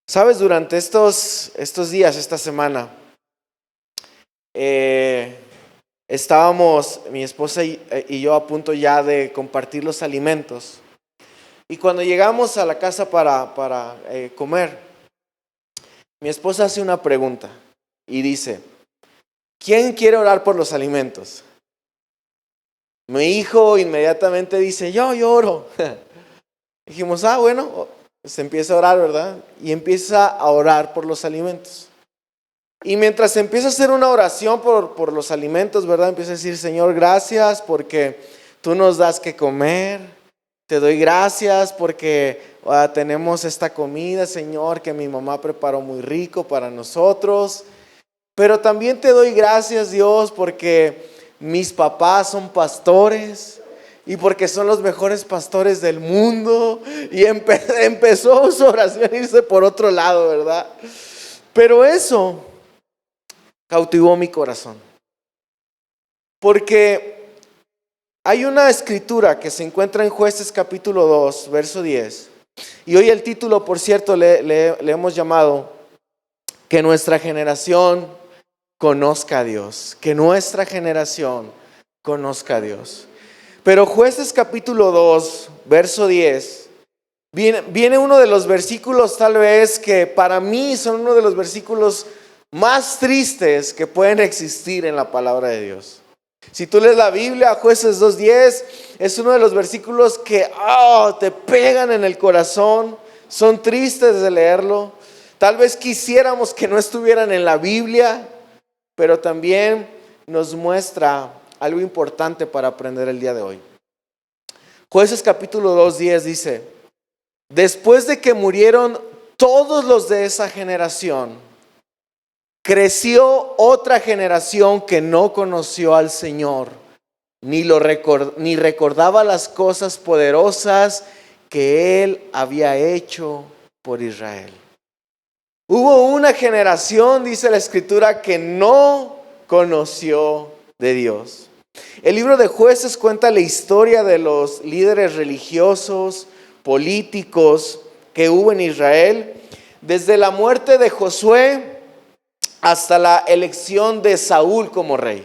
Sabes, durante estos días, esta semana, estábamos mi esposa y yo a punto ya de compartir los alimentos. Y cuando llegamos a la casa para comer, mi esposa hace una pregunta y dice: ¿quién quiere orar por los alimentos? Mi hijo inmediatamente dice: yo oro. Dijimos: bueno, se empieza a orar, ¿verdad? Y empieza a orar por los alimentos. Y mientras empieza a hacer una oración por los alimentos, ¿verdad? Empieza a decir: Señor, gracias porque tú nos das que comer. Te doy gracias porque tenemos esta comida, Señor, que mi mamá preparó muy rico para nosotros. Pero también te doy gracias, Dios, porque mis papás son pastores y porque son los mejores pastores del mundo. Y empezó su oración a irse por otro lado, ¿verdad? Pero eso cautivó mi corazón, porque hay una escritura que se encuentra en Jueces capítulo 2, verso 10. Y hoy el título, por cierto, le hemos llamado que nuestra generación conozca a Dios. Que nuestra generación conozca a Dios. Pero Jueces capítulo 2, verso 10, viene uno de los versículos tal vez que para mí son uno de los versículos más tristes que pueden existir en la palabra de Dios. Si tú lees la Biblia, Jueces 2:10 es uno de los versículos que te pegan en el corazón. Son tristes de leerlo. Tal vez quisiéramos que no estuvieran en la Biblia, pero también nos muestra algo importante para aprender el día de hoy. Jueces capítulo 2:10 dice: después de que murieron todos los de esa generación, creció otra generación que no conoció al Señor, ni recordaba las cosas poderosas que Él había hecho por Israel. Hubo una generación, dice la Escritura, que no conoció de Dios. El libro de Jueces cuenta la historia de los líderes religiosos, políticos que hubo en Israel, desde la muerte de Josué hasta la elección de Saúl como rey.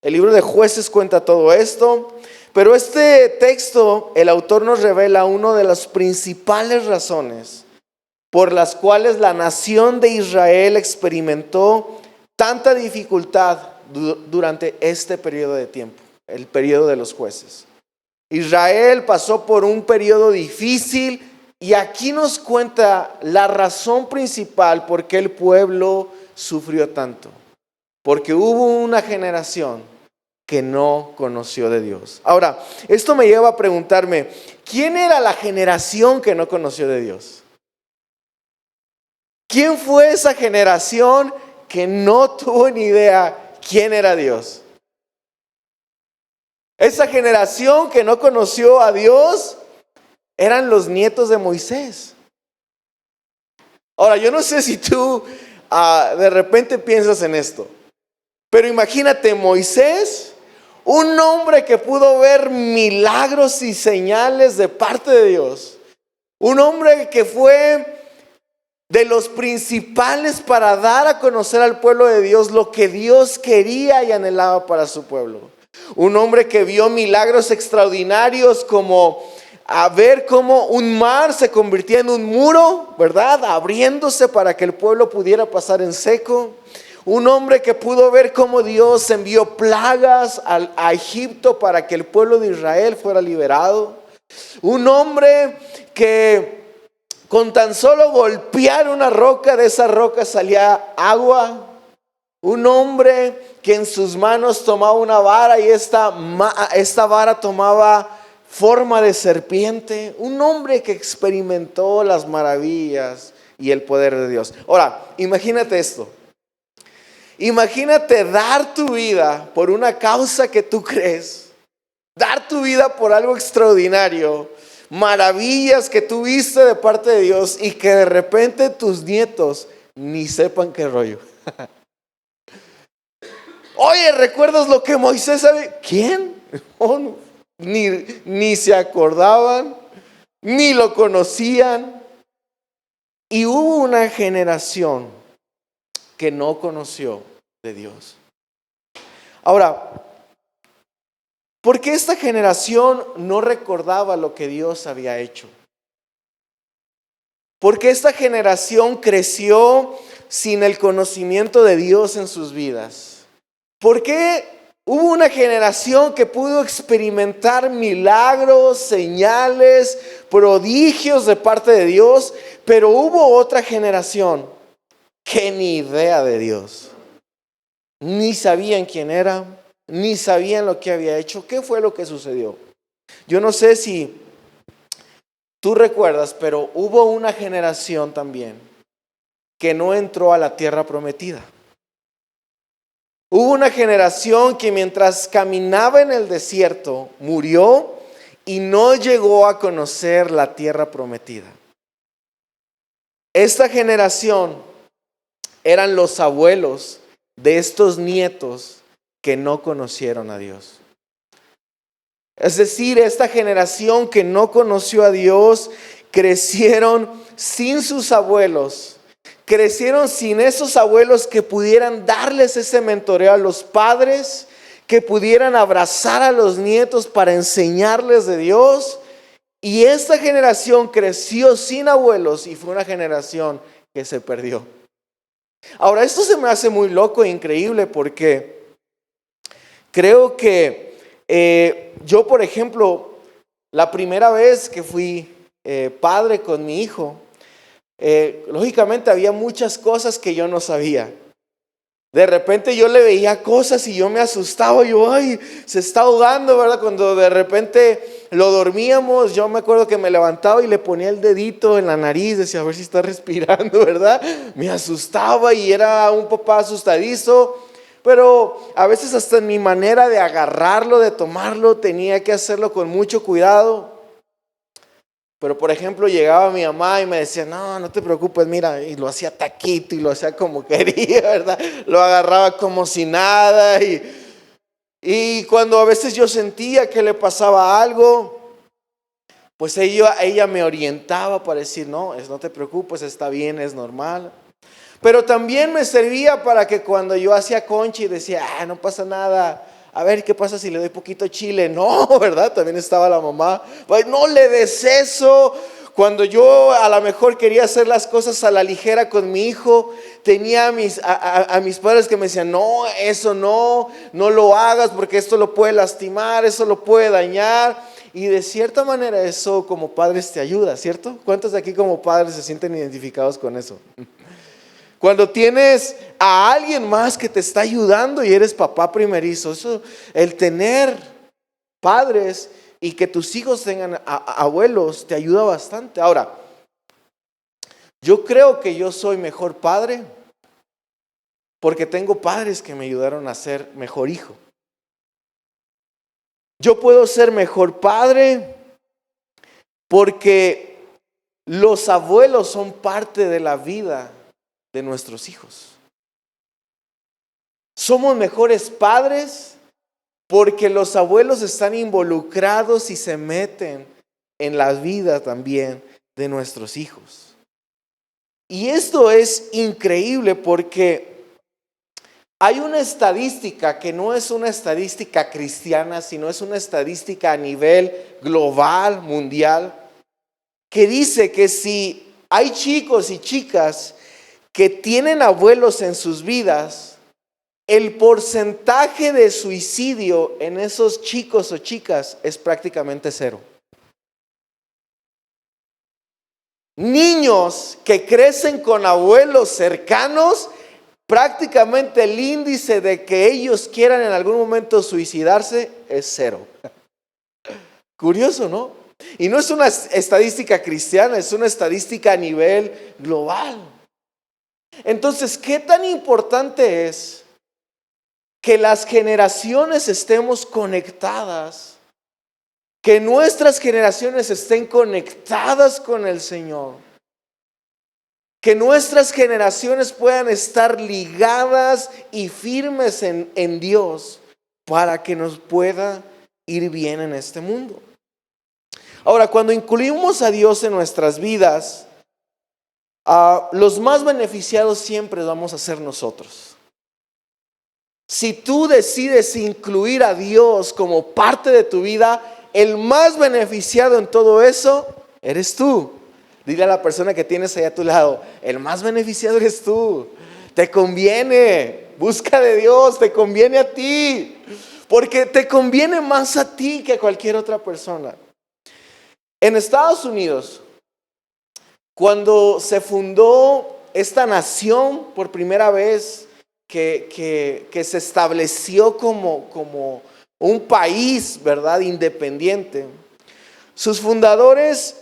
El libro de Jueces cuenta todo esto, pero este texto, el autor nos revela una de las principales razones por las cuales la nación de Israel experimentó tanta dificultad durante este periodo de tiempo, el periodo de los jueces. Israel pasó por un periodo difícil y aquí nos cuenta la razón principal por qué el pueblo sufrió tanto. Porque hubo una generación que no conoció de Dios. Ahora, esto me lleva a preguntarme: ¿quién era la generación que no conoció de Dios? ¿Quién fue esa generación que no tuvo ni idea quién era Dios? Esa generación que no conoció a Dios eran los nietos de Moisés. Ahora, yo no sé si tú de repente piensas en esto, pero imagínate Moisés, un hombre que pudo ver milagros y señales de parte de Dios, un hombre que fue de los principales para dar a conocer al pueblo de Dios lo que Dios quería y anhelaba para su pueblo. Un hombre que vio milagros extraordinarios, como a ver cómo un mar se convertía en un muro, ¿verdad? Abriéndose para que el pueblo pudiera pasar en seco. Un hombre que pudo ver cómo Dios envió plagas a Egipto para que el pueblo de Israel fuera liberado. Un hombre que con tan solo golpear una roca, de esa roca salía agua. Un hombre que en sus manos tomaba una vara y esta vara tomaba forma de serpiente. Un hombre que experimentó las maravillas y el poder de Dios. Ahora, imagínate esto. Imagínate dar tu vida por una causa que tú crees. Dar tu vida por algo extraordinario. Maravillas que tú viste de parte de Dios y que de repente tus nietos ni sepan qué rollo. Oye, ¿recuerdas lo que Moisés sabe? ¿Quién? Oh, ni se acordaban, ni lo conocían. Y hubo una generación que no conoció de Dios. Ahora, ¿por qué esta generación no recordaba lo que Dios había hecho? ¿Por qué esta generación creció sin el conocimiento de Dios en sus vidas? ¿Por qué hubo una generación que pudo experimentar milagros, señales, prodigios de parte de Dios, pero hubo otra generación que ni idea de Dios? Ni sabían quién era, ni sabían lo que había hecho. ¿Qué fue lo que sucedió? Yo no sé si tú recuerdas, pero hubo una generación también que no entró a la tierra prometida. Hubo una generación que mientras caminaba en el desierto murió y no llegó a conocer la tierra prometida. Esta generación eran los abuelos de estos nietos que no conocieron a Dios. Es decir, esta generación que no conoció a Dios crecieron sin sus abuelos. Crecieron sin esos abuelos que pudieran darles ese mentoreo a los padres, que pudieran abrazar a los nietos para enseñarles de Dios. Y esta generación creció sin abuelos y fue una generación que se perdió. Ahora, esto se me hace muy loco e increíble porque creo que yo, por ejemplo, la primera vez que fui padre con mi hijo, lógicamente había muchas cosas que yo no sabía. De repente yo le veía cosas y yo me asustaba. Yo, ay, se está ahogando, ¿verdad? Cuando de repente lo dormíamos, yo me acuerdo que me levantaba y le ponía el dedito en la nariz, decía a ver si está respirando, ¿verdad? Me asustaba y era un papá asustadizo. Pero a veces hasta en mi manera de agarrarlo, de tomarlo, tenía que hacerlo con mucho cuidado. Pero por ejemplo llegaba mi mamá y me decía, no te preocupes, mira, y lo hacía taquito y lo hacía como quería, ¿verdad? Lo agarraba como si nada y cuando a veces yo sentía que le pasaba algo, pues ella me orientaba para decir, no te preocupes, está bien, es normal. Pero también me servía para que cuando yo hacía concha y decía, no pasa nada, a ver qué pasa si le doy poquito chile. No, ¿verdad? También estaba la mamá, pues no le des eso. Cuando yo a lo mejor quería hacer las cosas a la ligera con mi hijo, tenía a mis padres que me decían, no, eso no lo hagas porque esto lo puede lastimar, eso lo puede dañar. Y de cierta manera eso como padres te ayuda, ¿cierto? ¿Cuántos de aquí como padres se sienten identificados con eso? Cuando tienes a alguien más que te está ayudando y eres papá primerizo, eso, el tener padres y que tus hijos tengan abuelos te ayuda bastante. Ahora, yo creo que yo soy mejor padre porque tengo padres que me ayudaron a ser mejor hijo. Yo puedo ser mejor padre porque los abuelos son parte de la vida de nuestros hijos. Somos mejores padres porque los abuelos están involucrados y se meten en la vida también de nuestros hijos. Y esto es increíble porque hay una estadística que no es una estadística cristiana, sino es una estadística a nivel global, mundial, que dice que si hay chicos y chicas que tienen abuelos en sus vidas, el porcentaje de suicidio en esos chicos o chicas es prácticamente cero. Niños que crecen con abuelos cercanos, prácticamente el índice de que ellos quieran en algún momento suicidarse es cero. Curioso, ¿no? Y no es una estadística cristiana, es una estadística a nivel global. Entonces, ¿qué tan importante es que las generaciones estemos conectadas? Que nuestras generaciones estén conectadas con el Señor. Que nuestras generaciones puedan estar ligadas y firmes en Dios para que nos pueda ir bien en este mundo. Ahora, cuando incluimos a Dios en nuestras vidas, los más beneficiados siempre vamos a ser nosotros. Si tú decides incluir a Dios como parte de tu vida, el más beneficiado en todo eso eres tú. Dile a la persona que tienes ahí a tu lado, el más beneficiado eres tú. Te conviene, busca de Dios, te conviene a ti. Porque te conviene más a ti que a cualquier otra persona. En Estados Unidos, cuando se fundó esta nación por primera vez, que se estableció como un país, ¿verdad?, independiente, sus fundadores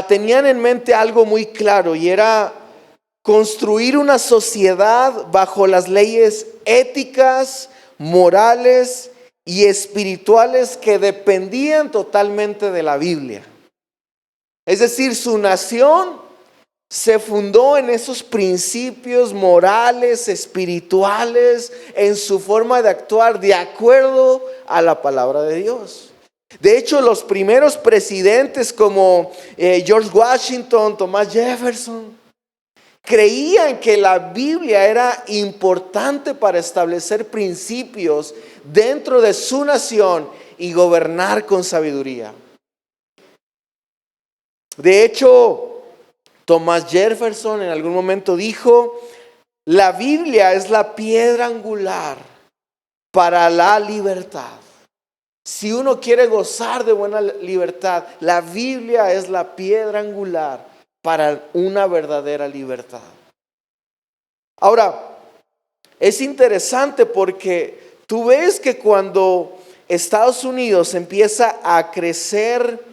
tenían en mente algo muy claro, y era construir una sociedad bajo las leyes éticas, morales y espirituales que dependían totalmente de la Biblia. Es decir, su nación se fundó en esos principios morales, espirituales, en su forma de actuar de acuerdo a la palabra de Dios. De hecho, los primeros presidentes como George Washington, Thomas Jefferson, creían que la Biblia era importante para establecer principios dentro de su nación y gobernar con sabiduría. De hecho, Thomas Jefferson en algún momento dijo: la Biblia es la piedra angular para la libertad. Si uno quiere gozar de buena libertad, la Biblia es la piedra angular para una verdadera libertad. Ahora, es interesante porque tú ves que cuando Estados Unidos empieza a crecer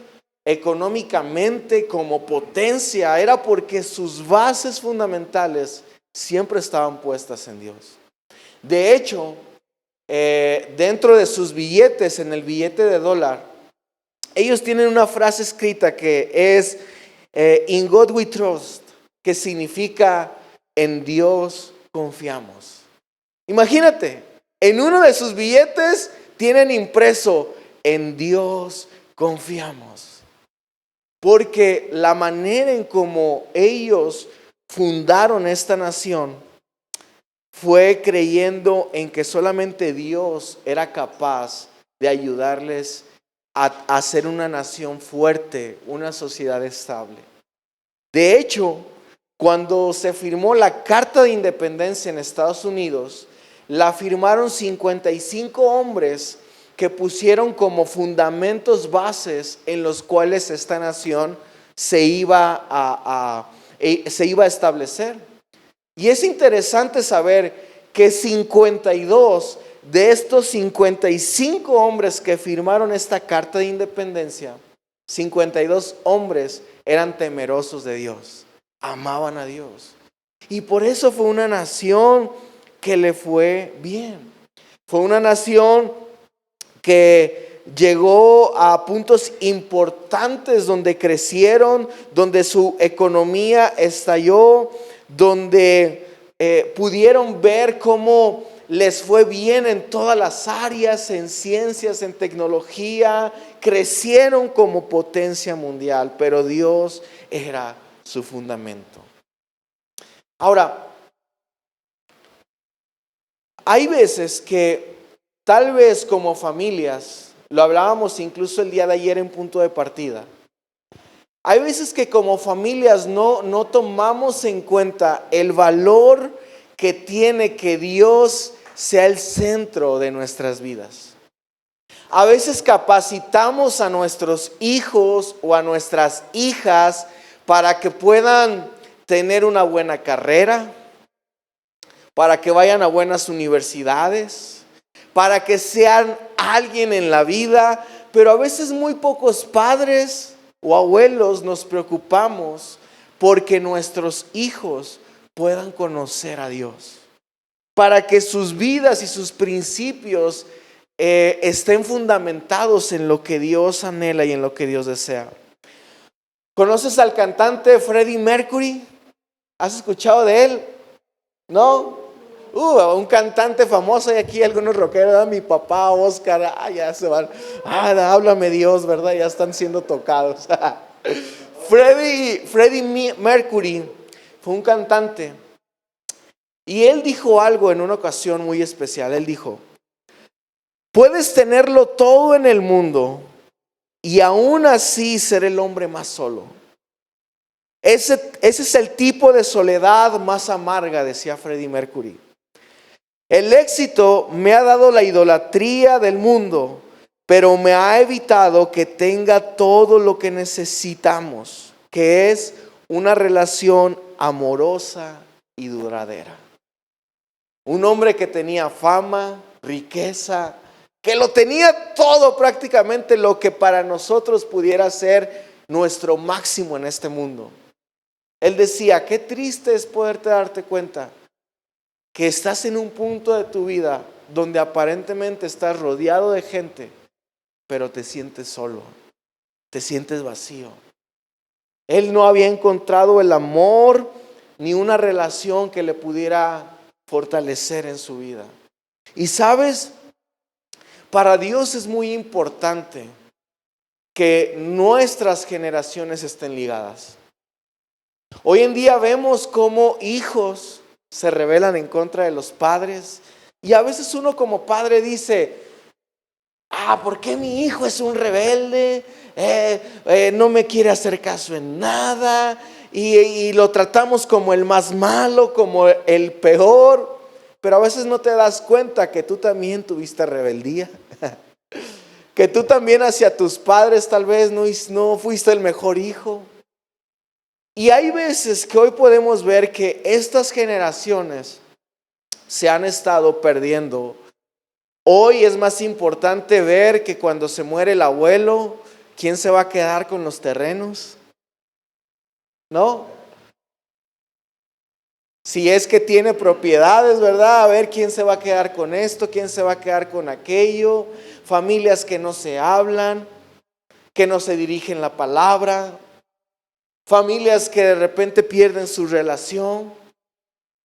económicamente como potencia, era porque sus bases fundamentales siempre estaban puestas en Dios. De hecho, dentro de sus billetes, en el billete de dólar, ellos tienen una frase escrita que es In God we trust, que significa en Dios confiamos. Imagínate, en uno de sus billetes tienen impreso en Dios confiamos. Porque la manera en cómo ellos fundaron esta nación fue creyendo en que solamente Dios era capaz de ayudarles a hacer una nación fuerte, una sociedad estable. De hecho, cuando se firmó la Carta de Independencia en Estados Unidos, la firmaron 55 hombres que pusieron como fundamentos bases en los cuales esta nación se iba a establecer. Y es interesante saber que 52 de estos 55 hombres que firmaron esta Carta de Independencia, 52 hombres eran temerosos de Dios, amaban a Dios. Y por eso fue una nación que le fue bien. Fue una nación que llegó a puntos importantes donde crecieron, donde su economía estalló, donde pudieron ver cómo les fue bien en todas las áreas, en ciencias, en tecnología, crecieron como potencia mundial, pero Dios era su fundamento. Ahora, hay veces que tal vez como familias, lo hablábamos incluso el día de ayer en punto de partida, hay veces que como familias no tomamos en cuenta el valor que tiene que Dios sea el centro de nuestras vidas. A veces capacitamos a nuestros hijos o a nuestras hijas para que puedan tener una buena carrera, para que vayan a buenas universidades, para que sean alguien en la vida, pero a veces muy pocos padres o abuelos nos preocupamos porque nuestros hijos puedan conocer a Dios, para que sus vidas y sus principios estén fundamentados en lo que Dios anhela y en lo que Dios desea. ¿Conoces al cantante Freddie Mercury? ¿Has escuchado de él? ¿No? Un cantante famoso, y aquí algunos rockeros, mi papá, Oscar, ya se van, háblame Dios, ¿verdad? Ya están siendo tocados. Freddie Mercury fue un cantante y él dijo algo en una ocasión muy especial. Él dijo: puedes tenerlo todo en el mundo y aún así ser el hombre más solo. Ese es el tipo de soledad más amarga, decía Freddie Mercury. El éxito me ha dado la idolatría del mundo, pero me ha evitado que tenga todo lo que necesitamos, que es una relación amorosa y duradera. Un hombre que tenía fama, riqueza, que lo tenía todo, prácticamente lo que para nosotros pudiera ser nuestro máximo en este mundo. Él decía: qué triste es poderte darte cuenta que estás en un punto de tu vida donde aparentemente estás rodeado de gente, pero te sientes solo, te sientes vacío. Él no había encontrado el amor ni una relación que le pudiera fortalecer en su vida. Y sabes, para Dios es muy importante que nuestras generaciones estén ligadas. Hoy en día vemos cómo hijos se rebelan en contra de los padres, y a veces uno como padre dice: ¿por qué mi hijo es un rebelde? No me quiere hacer caso en nada, y lo tratamos como el más malo, como el peor. Pero a veces no te das cuenta que tú también tuviste rebeldía, que tú también hacia tus padres tal vez no fuiste el mejor hijo. Y hay veces que hoy podemos ver que estas generaciones se han estado perdiendo. Hoy es más importante ver que cuando se muere el abuelo, ¿quién se va a quedar con los terrenos? ¿No? Si es que tiene propiedades, ¿verdad? A ver quién se va a quedar con esto, quién se va a quedar con aquello. Familias que no se hablan, que no se dirigen la palabra. Familias que de repente pierden su relación.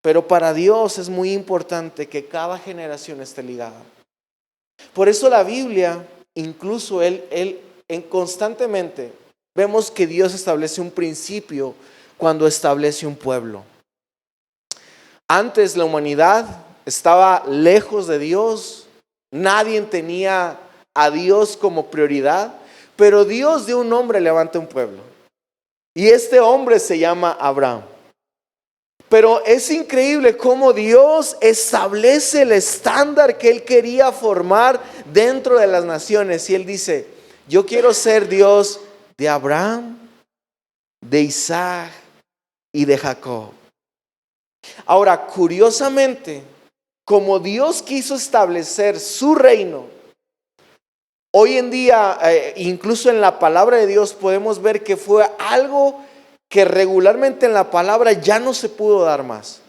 Pero para Dios es muy importante que cada generación esté ligada. Por eso la Biblia, incluso constantemente vemos que Dios establece un principio cuando establece un pueblo. Antes la humanidad estaba lejos de Dios, nadie tenía a Dios como prioridad, pero Dios de un hombre levanta un pueblo. Y este hombre se llama Abraham. Pero es increíble cómo Dios establece el estándar que Él quería formar dentro de las naciones. Y Él dice: yo quiero ser Dios de Abraham, de Isaac y de Jacob. Ahora, curiosamente, como Dios quiso establecer su reino, hoy en día, incluso en la palabra de Dios, podemos ver que fue algo que regularmente en la palabra ya no se pudo dar más.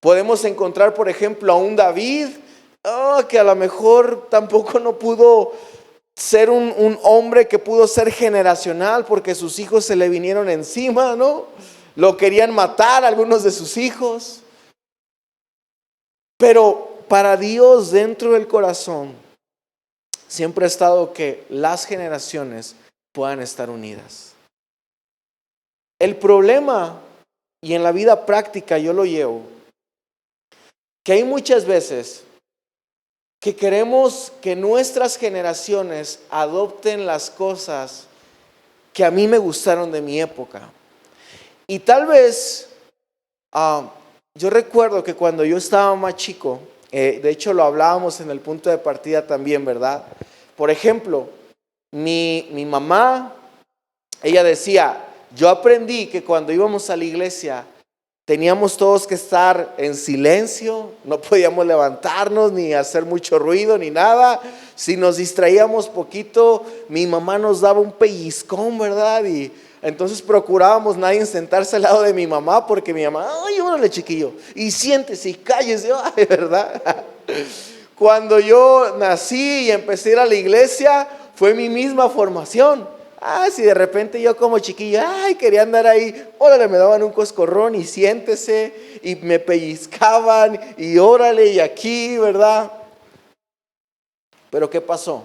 Podemos encontrar, por ejemplo, a un David, que a lo mejor tampoco no pudo ser un hombre que pudo ser generacional, porque sus hijos se le vinieron encima, ¿no? Lo querían matar algunos de sus hijos. Pero para Dios, dentro del corazón, siempre ha estado que las generaciones puedan estar unidas. El problema, y en la vida práctica yo lo llevo, que hay muchas veces que queremos que nuestras generaciones adopten las cosas que a mí me gustaron de mi época. Y tal vez, yo recuerdo que cuando yo estaba más chico, de hecho lo hablábamos en el punto de partida también, ¿verdad? Por ejemplo, mi mamá, ella decía: yo aprendí que cuando íbamos a la iglesia teníamos todos que estar en silencio, no podíamos levantarnos ni hacer mucho ruido ni nada. Si nos distraíamos poquito, mi mamá nos daba un pellizcón, ¿verdad? Y entonces procurábamos nadie sentarse al lado de mi mamá, porque mi mamá: ay, órale chiquillo, y siéntese y cállese, ay, ¿verdad? Cuando yo nací y empecé a ir a la iglesia, fue mi misma formación. Si de repente yo como chiquillo, quería andar ahí, órale, me daban un coscorrón y siéntese, y me pellizcaban, y órale, y aquí, ¿verdad? Pero ¿qué pasó?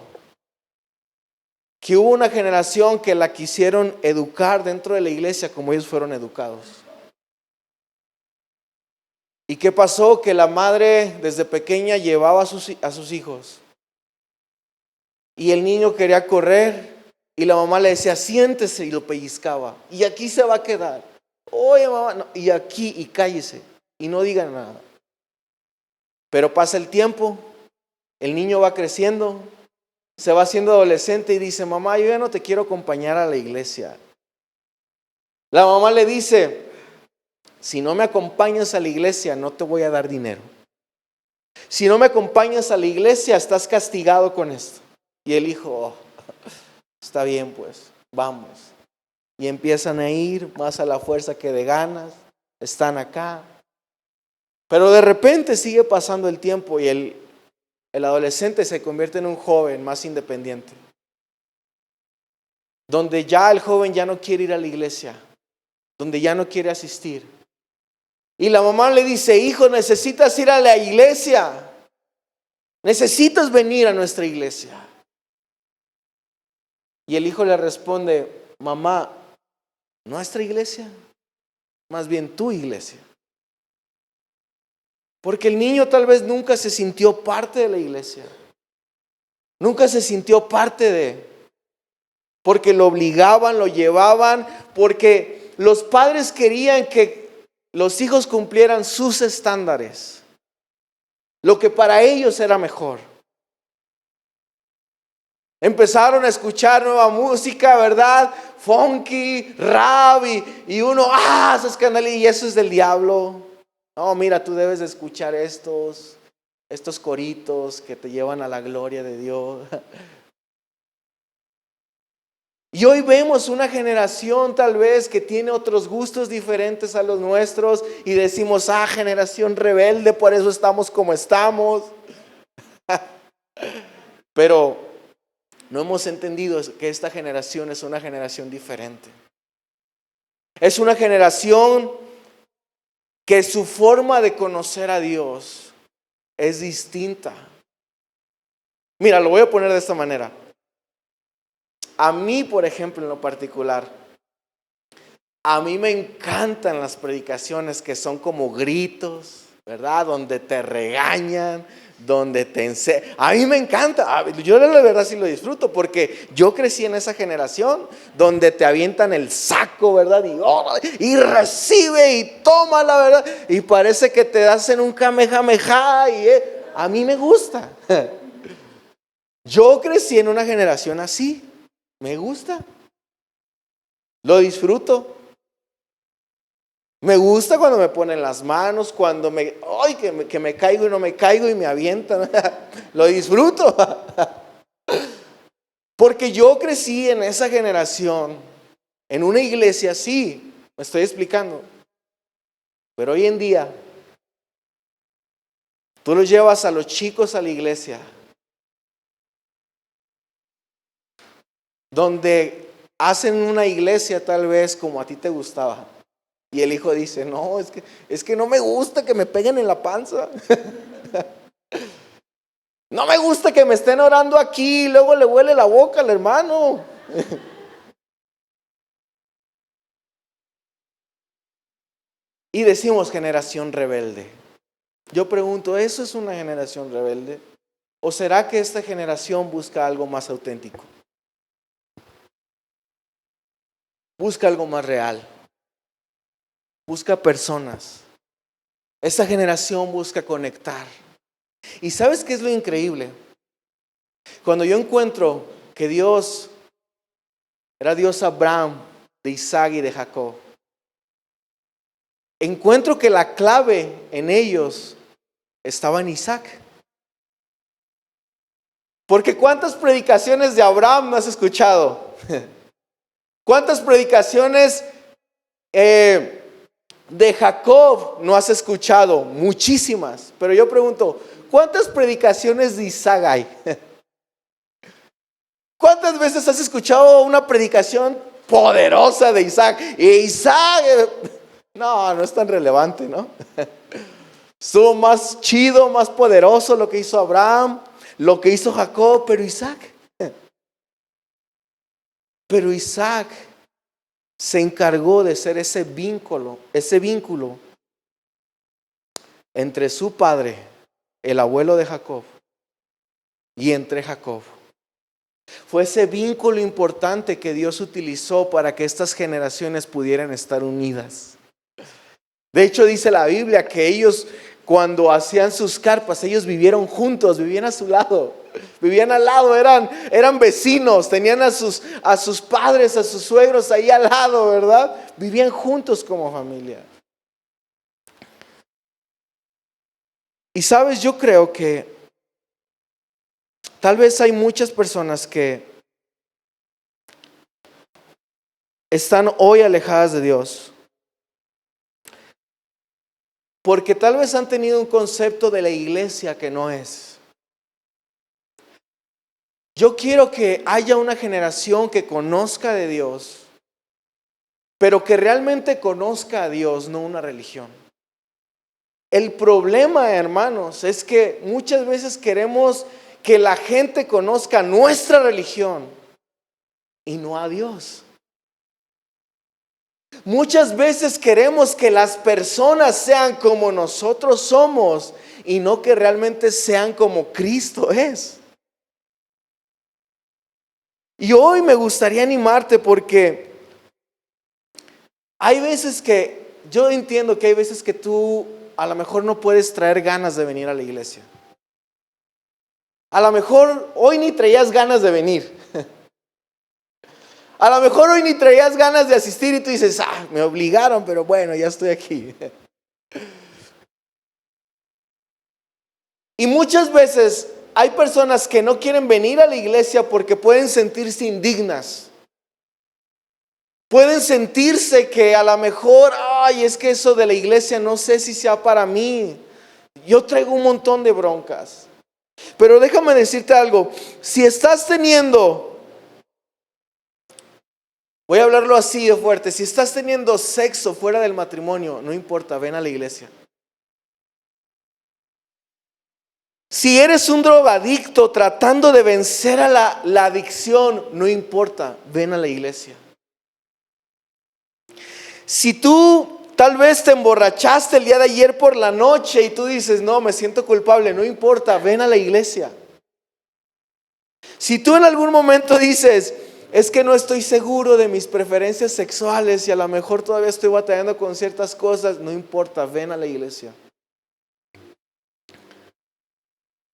que hubo una generación que la quisieron educar dentro de la iglesia como ellos fueron educados. ¿Y qué pasó? Que la madre desde pequeña llevaba a sus hijos y el niño quería correr y la mamá le decía, siéntese, y lo pellizcaba. Y aquí se va a quedar. Oye, mamá, no, y aquí, y cállese, y no diga nada. Pero pasa el tiempo, el niño va creciendo, se va haciendo adolescente y dice, mamá, yo ya no te quiero acompañar a la iglesia. La mamá le dice, si no me acompañas a la iglesia, no te voy a dar dinero. Si no me acompañas a la iglesia, estás castigado con esto. Y el hijo, oh, está bien pues, vamos. Y empiezan a ir más a la fuerza que de ganas, están acá. Pero de repente sigue pasando el tiempo y el adolescente se convierte en un joven más independiente. Donde ya el joven ya no quiere ir a la iglesia, donde ya no quiere asistir. Y la mamá le dice, hijo, necesitas ir a la iglesia. Necesitas venir a nuestra iglesia. Y el hijo le responde, mamá, nuestra iglesia, más bien tu iglesia. Porque el niño tal vez nunca se sintió parte de la iglesia. Nunca se sintió parte de. Porque lo obligaban, lo llevaban, porque los padres querían que los hijos cumplieran sus estándares. Lo que para ellos era mejor. Empezaron a escuchar nueva música, ¿verdad? Funky, rap y uno, se escandaliza y eso es del diablo. No, mira, tú debes de escuchar estos coritos que te llevan a la gloria de Dios. Y hoy vemos una generación tal vez que tiene otros gustos diferentes a los nuestros y decimos, generación rebelde, por eso estamos como estamos. Pero no hemos entendido que esta generación es una generación diferente. Es una generación que su forma de conocer a Dios es distinta. Mira, lo voy a poner de esta manera. A mí, por ejemplo, en lo particular, a mí me encantan las predicaciones que son como gritos, ¿verdad? Donde te regañan, donde te enseñan. A mí me encanta. Yo la verdad sí lo disfruto porque yo crecí en esa generación donde te avientan el saco, ¿verdad? Y recibe y toma, la verdad. Y parece que te hacen un kamehameha. A mí me gusta. Yo crecí en una generación así. Me gusta. Lo disfruto. Me gusta cuando me ponen las manos, cuando que me caigo y no me caigo y me avientan. Lo disfruto. Porque yo crecí en esa generación, en una iglesia así, me estoy explicando. Pero hoy en día, tú los llevas a los chicos a la iglesia, donde hacen una iglesia tal vez como a ti te gustaba. Y el hijo dice, no, es que no me gusta que me peguen en la panza. No me gusta que me estén orando aquí y luego le huele la boca al hermano. Y decimos generación rebelde. Yo pregunto, ¿eso es una generación rebelde? ¿O será que esta generación busca algo más auténtico? Busca algo más real. Busca personas. Esta generación busca conectar. ¿Y sabes qué es lo increíble? Cuando yo encuentro que Dios era Dios Abraham, de Isaac y de Jacob, encuentro que la clave en ellos estaba en Isaac. Porque ¿cuántas predicaciones de Abraham no has escuchado? ¿Cuántas predicaciones de Jacob no has escuchado? Muchísimas. Pero yo pregunto, ¿cuántas predicaciones de Isaac hay? ¿Cuántas veces has escuchado una predicación poderosa de Isaac? Y Isaac, no es tan relevante, ¿no? Estuvo más chido, más poderoso lo que hizo Abraham, lo que hizo Jacob, pero Isaac. Pero Isaac se encargó de ser ese vínculo entre su padre, el abuelo de Jacob, y entre Jacob. Fue ese vínculo importante que Dios utilizó para que estas generaciones pudieran estar unidas. De hecho, dice la Biblia que ellos, cuando hacían sus carpas, ellos vivieron juntos, vivían a su lado, vivían al lado, eran vecinos, tenían a sus padres, a sus suegros ahí al lado, ¿verdad? Vivían juntos como familia. Y sabes, yo creo que tal vez hay muchas personas que están hoy alejadas de Dios, porque tal vez han tenido un concepto de la iglesia que no es. Yo quiero que haya una generación que conozca de Dios, pero que realmente conozca a Dios, no una religión. El problema, hermanos, es que muchas veces queremos que la gente conozca nuestra religión y no a Dios. Muchas veces queremos que las personas sean como nosotros somos y no que realmente sean como Cristo es. Y hoy me gustaría animarte porque hay veces que, yo entiendo que hay veces que tú a lo mejor no puedes traer ganas de venir a la iglesia. A lo mejor hoy ni traías ganas de venir. A lo mejor hoy ni traías ganas de asistir y tú dices, me obligaron, pero bueno, ya estoy aquí. Y muchas veces hay personas que no quieren venir a la iglesia porque pueden sentirse indignas. Pueden sentirse que a lo mejor, es que eso de la iglesia no sé si sea para mí. Yo traigo un montón de broncas. Pero déjame decirte algo, si estás teniendo, voy a hablarlo así de fuerte, si estás teniendo sexo fuera del matrimonio, no importa, ven a la iglesia. Si eres un drogadicto tratando de vencer a la adicción, no importa, ven a la iglesia. Si tú tal vez te emborrachaste el día de ayer por la noche y tú dices, no, me siento culpable, no importa, ven a la iglesia. Si tú en algún momento dices, es que no estoy seguro de mis preferencias sexuales y a lo mejor todavía estoy batallando con ciertas cosas, no importa, ven a la iglesia.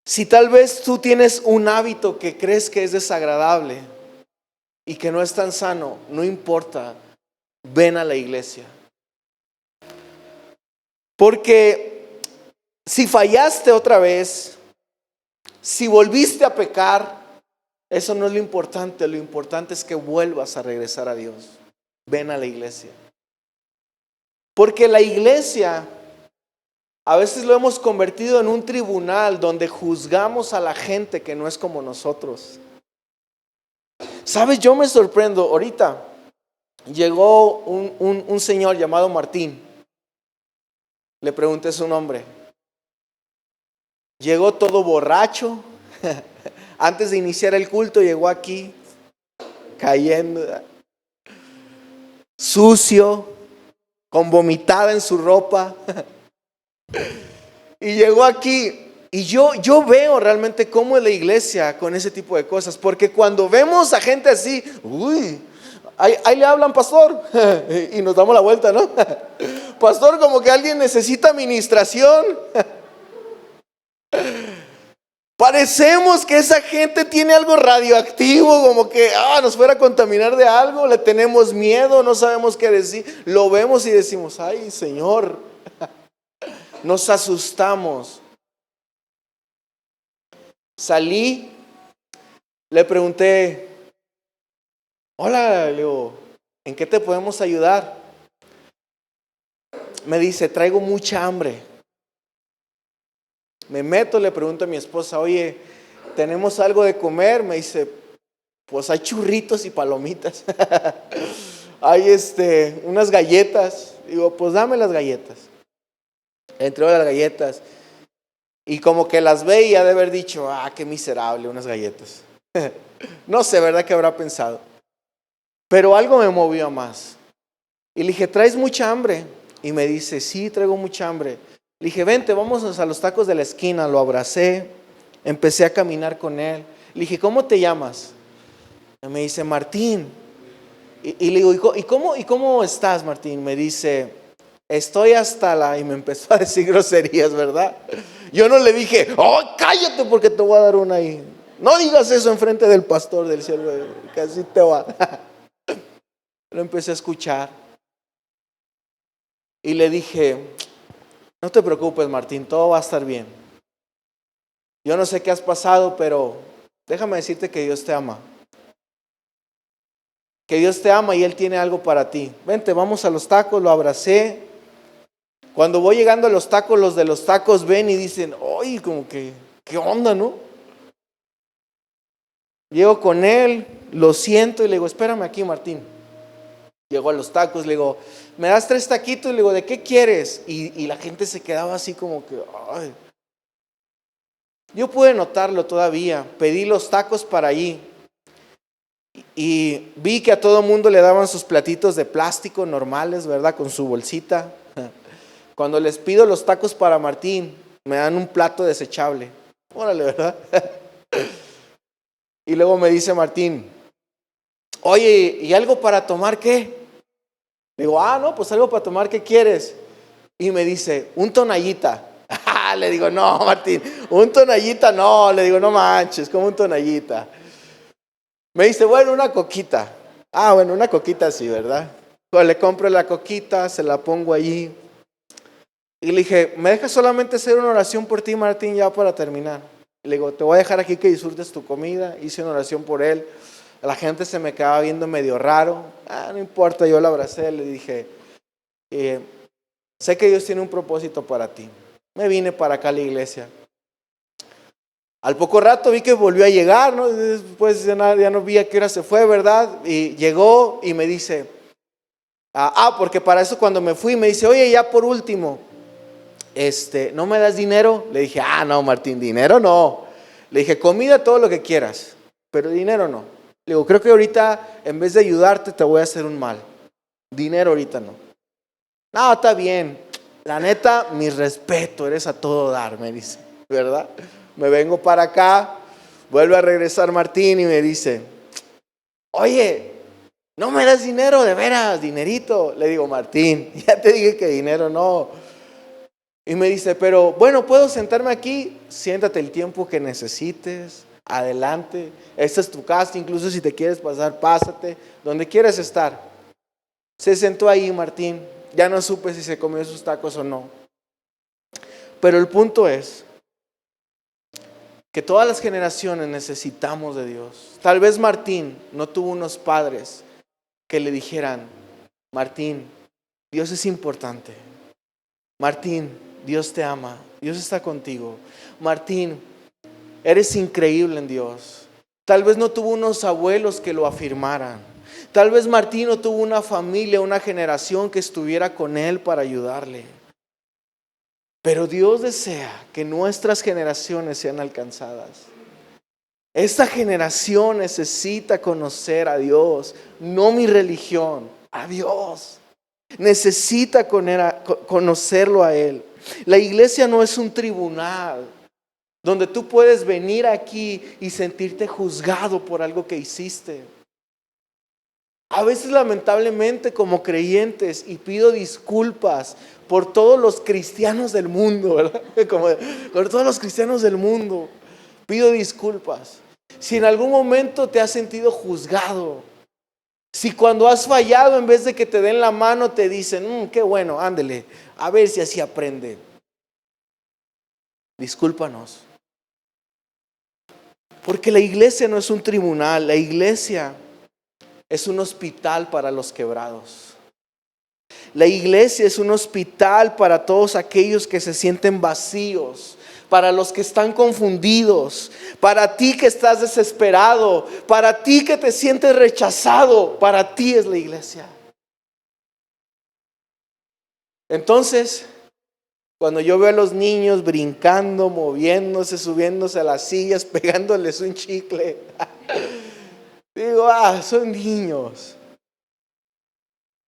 Si tal vez tú tienes un hábito que crees que es desagradable y que no es tan sano, no importa, ven a la iglesia. Porque si fallaste otra vez, si volviste a pecar, eso no es lo importante es que vuelvas a regresar a Dios. Ven a la iglesia. Porque la iglesia a veces lo hemos convertido en un tribunal donde juzgamos a la gente que no es como nosotros. ¿Sabes? Yo me sorprendo. Ahorita llegó un señor llamado Martín. Le pregunté su nombre. Llegó todo borracho. Antes de iniciar el culto llegó aquí cayendo, sucio, con vomitada en su ropa. Y llegó aquí. Y yo veo realmente cómo es la iglesia con ese tipo de cosas. Porque cuando vemos a gente así, ahí le hablan, pastor. Y nos damos la vuelta, ¿no? Pastor, como que alguien necesita administración. Parecemos que esa gente tiene algo radioactivo, como que nos fuera a contaminar de algo, le tenemos miedo, no sabemos qué decir. Lo vemos y decimos, ay Señor, nos asustamos. Salí, le pregunté, hola, le digo, ¿en qué te podemos ayudar? Me dice, traigo mucha hambre. Me meto, le pregunto a mi esposa, oye, ¿tenemos algo de comer? Me dice, pues hay churritos y palomitas. Hay unas galletas. Digo, pues dame las galletas. Entró las galletas. Y como que las ve y ha de haber dicho, qué miserable, unas galletas. No sé, ¿verdad? ¿Qué habrá pensado? Pero algo me movió a más. Y le dije, ¿traes mucha hambre? Y me dice, sí, traigo mucha hambre. Le dije, vente, vamos a los tacos de la esquina. Lo abracé, empecé a caminar con él. Le dije, ¿cómo te llamas? Y me dice, Martín. Y le digo, ¿y cómo estás, Martín? Me dice, estoy hasta la... Y me empezó a decir groserías, ¿verdad? Yo no le dije, oh, cállate porque te voy a dar una ahí. No digas eso enfrente del pastor del cielo, que así te va. Lo empecé a escuchar. Y le dije, no te preocupes, Martín, todo va a estar bien. Yo no sé qué has pasado, pero déjame decirte que Dios te ama. Que Dios te ama y Él tiene algo para ti. Vente, vamos a los tacos, lo abracé. Cuando voy llegando a los tacos, los de los tacos ven y dicen, oye, como que, ¿qué onda, no? Llego con él, lo siento y le digo, espérame aquí, Martín. Llego a los tacos, le digo, ¿me das 3 taquitos? Le digo, ¿de qué quieres? Y la gente se quedaba así como que, ay. Yo pude notarlo todavía, pedí los tacos para allí. Y vi que a todo mundo le daban sus platitos de plástico normales, ¿verdad? Con su bolsita. Cuando les pido los tacos para Martín, me dan un plato desechable. Órale, ¿verdad? Y luego me dice Martín, oye, ¿y algo para tomar qué? Le digo, no, pues algo para tomar, ¿qué quieres? Y me dice, un tonallita. Le digo, no, Martín, un tonallita no. Le digo, no manches, como un tonallita. Me dice, bueno, una coquita. Bueno, una coquita sí, ¿verdad? Pues le compro la coquita, se la pongo allí. Y le dije, ¿me dejas solamente hacer una oración por ti, Martín, ya para terminar? Y le digo, te voy a dejar aquí que disfrutes tu comida. Hice una oración por él. La gente se me quedaba viendo medio raro. No importa, yo la abracé, le dije, sé que Dios tiene un propósito para ti. Me vine para acá a la iglesia. Al poco rato vi que volvió a llegar, ¿no? Después ya no vi a qué hora se fue, ¿verdad? Y llegó y me dice, porque para eso cuando me fui me dice, oye, ya por último, ¿no me das dinero? Le dije, no, Martín, dinero no. Le dije, comida, todo lo que quieras, pero dinero no. Le digo, creo que ahorita en vez de ayudarte te voy a hacer un mal. Dinero ahorita no. No, está bien. La neta, mi respeto, eres a todo dar, me dice, ¿verdad? Me vengo para acá, vuelve a regresar Martín y me dice, oye, ¿no me das dinero de veras, dinerito? Le digo, Martín, ya te dije que dinero no. Y me dice, pero bueno, ¿puedo sentarme aquí? Siéntate el tiempo que necesites, adelante. Esta es tu casa, incluso si te quieres pasar, pásate, donde quieras estar. Se sentó ahí Martín, ya no supe si se comió sus tacos o no. Pero el punto es que todas las generaciones necesitamos de Dios. Tal vez Martín no tuvo unos padres que le dijeran, Martín, Dios es importante. Martín, Dios te ama, Dios está contigo. Martín, eres increíble en Dios. Tal vez no tuvo unos abuelos que lo afirmaran. Tal vez Martín no tuvo una familia, una generación que estuviera con él para ayudarle. Pero Dios desea que nuestras generaciones sean alcanzadas. Esta generación necesita conocer a Dios, no mi religión, a Dios. Necesita conocerlo a Él. La iglesia no es un tribunal donde tú puedes venir aquí y sentirte juzgado por algo que hiciste. A veces lamentablemente como creyentes, y pido disculpas por todos los cristianos del mundo, ¿verdad? Por todos los cristianos del mundo, pido disculpas. Si en algún momento te has sentido juzgado, si cuando has fallado en vez de que te den la mano te dicen, qué bueno, ándele, a ver si así aprende. Discúlpanos. Porque la iglesia no es un tribunal, la iglesia es un hospital para los quebrados. La iglesia es un hospital para todos aquellos que se sienten vacíos, para los que están confundidos, para ti que estás desesperado, para ti que te sientes rechazado, para ti es la iglesia. Entonces, cuando yo veo a los niños brincando, moviéndose, subiéndose a las sillas, pegándoles un chicle, digo, son niños.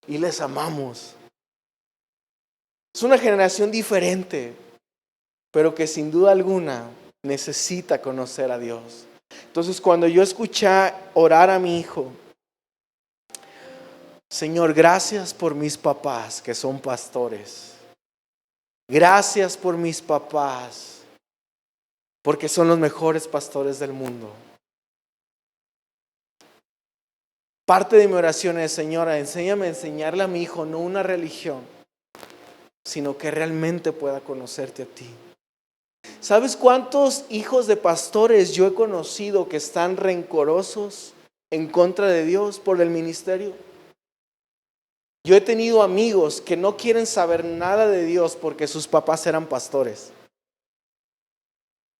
y les amamos. Es una generación diferente, pero que sin duda alguna necesita conocer a Dios. Entonces, cuando yo escuché orar a mi hijo, Señor, gracias por mis papás que son pastores. Gracias por mis papás, porque son los mejores pastores del mundo. Parte de mi oración es, Señora, enséñame a enseñarle a mi hijo no una religión, sino que realmente pueda conocerte a ti. ¿Sabes cuántos hijos de pastores yo he conocido que están rencorosos en contra de Dios por el ministerio? Yo he tenido amigos que no quieren saber nada de Dios porque sus papás eran pastores.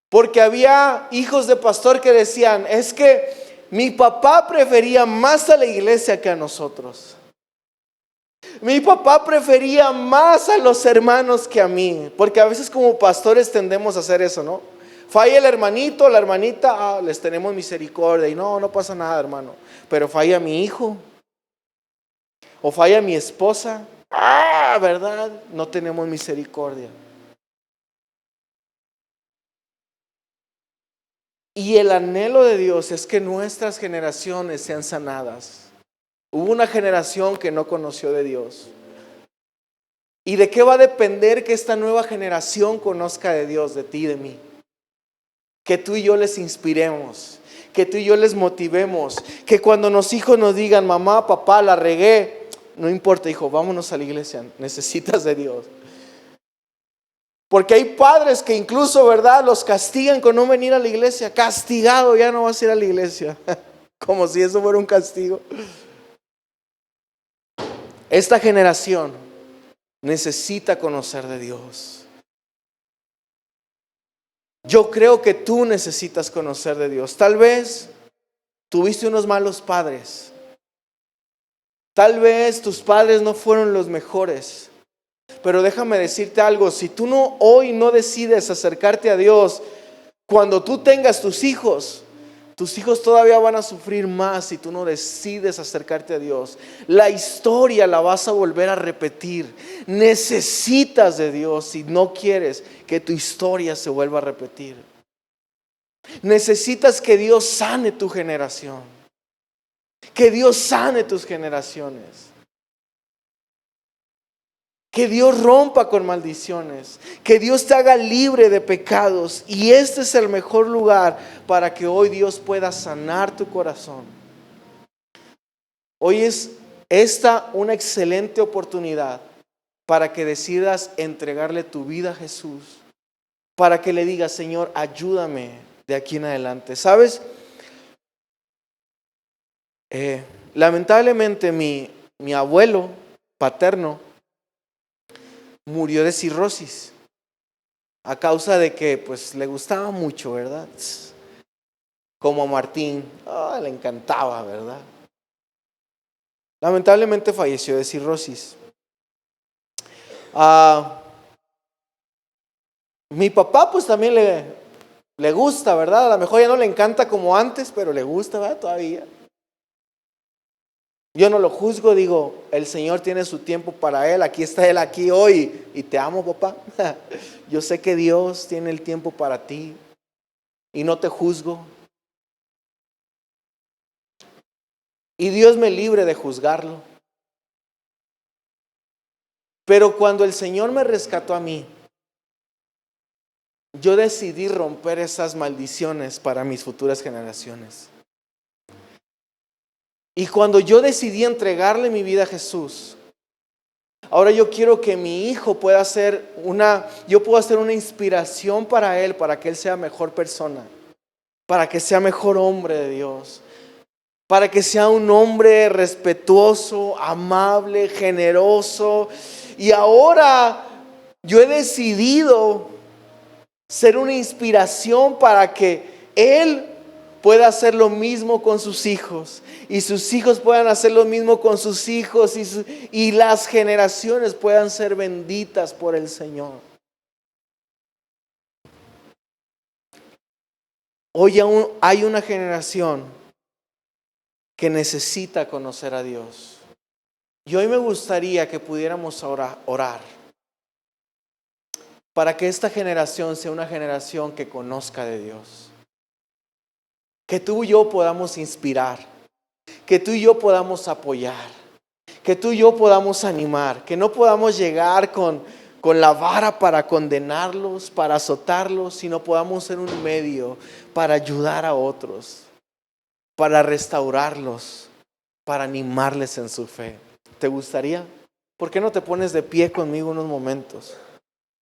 Porque había hijos de pastor que decían, es que mi papá prefería más a la iglesia que a nosotros. Mi papá prefería más a los hermanos que a mí. Porque a veces como pastores tendemos a hacer eso, ¿no? Falla el hermanito, la hermanita, les tenemos misericordia. Y no pasa nada, hermano. Pero falla mi hijo. O falla mi esposa. ¿Verdad? No tenemos misericordia. Y el anhelo de Dios es que nuestras generaciones sean sanadas. Hubo una generación que no conoció de Dios. ¿Y de qué va a depender que esta nueva generación conozca de Dios, de ti y de mí? Que tú y yo les inspiremos, que tú y yo les motivemos, que cuando los hijos nos digan, mamá, papá, la regué, no importa, hijo, vámonos a la iglesia, necesitas de Dios. Porque hay padres que incluso, ¿verdad?, los castigan con no venir a la iglesia. Castigado, ya no vas a ir a la iglesia. Como si eso fuera un castigo. Esta generación necesita conocer de Dios. Yo creo que tú necesitas conocer de Dios. Tal vez tuviste unos malos padres. Tal vez tus padres no fueron los mejores. Pero déjame decirte algo, si tú hoy no decides acercarte a Dios, cuando tú tengas tus hijos todavía van a sufrir más si tú no decides acercarte a Dios. La historia la vas a volver a repetir. Necesitas de Dios si no quieres que tu historia se vuelva a repetir. Necesitas que Dios sane tu generación. Que Dios sane tus generaciones. Que Dios rompa con maldiciones, que Dios te haga libre de pecados. Y este es el mejor lugar para que hoy Dios pueda sanar tu corazón. Hoy es esta una excelente oportunidad para que decidas entregarle tu vida a Jesús. Para que le digas, Señor, ayúdame de aquí en adelante. ¿Sabes? Lamentablemente mi abuelo paterno murió de cirrosis a causa de que pues le gustaba mucho, ¿verdad? Como a Martín, le encantaba, ¿verdad? Lamentablemente falleció de cirrosis. Mi papá pues también le gusta, ¿verdad? A lo mejor ya no le encanta como antes, pero le gusta, ¿verdad? Todavía. Yo no lo juzgo, digo, el Señor tiene su tiempo para él, aquí está él aquí hoy y te amo, papá. Yo sé que Dios tiene el tiempo para ti y no te juzgo. Y Dios me libre de juzgarlo. Pero cuando el Señor me rescató a mí, yo decidí romper esas maldiciones para mis futuras generaciones. Y cuando yo decidí entregarle mi vida a Jesús, ahora yo quiero que mi hijo pueda ser yo puedo ser una inspiración para él, para que él sea mejor persona, para que sea mejor hombre de Dios, para que sea un hombre respetuoso, amable, generoso. Y ahora yo he decidido ser una inspiración para que él pueda hacer lo mismo con sus hijos y sus hijos puedan hacer lo mismo con sus hijos y las generaciones puedan ser benditas por el Señor. Hoy aún hay una generación que necesita conocer a Dios. Y hoy me gustaría que pudiéramos orar para que esta generación sea una generación que conozca de Dios. Que tú y yo podamos inspirar, que tú y yo podamos apoyar, que tú y yo podamos animar, que no podamos llegar con la vara para condenarlos, para azotarlos, sino podamos ser un medio para ayudar a otros, para restaurarlos, para animarles en su fe. ¿Te gustaría? ¿Por qué no te pones de pie conmigo unos momentos?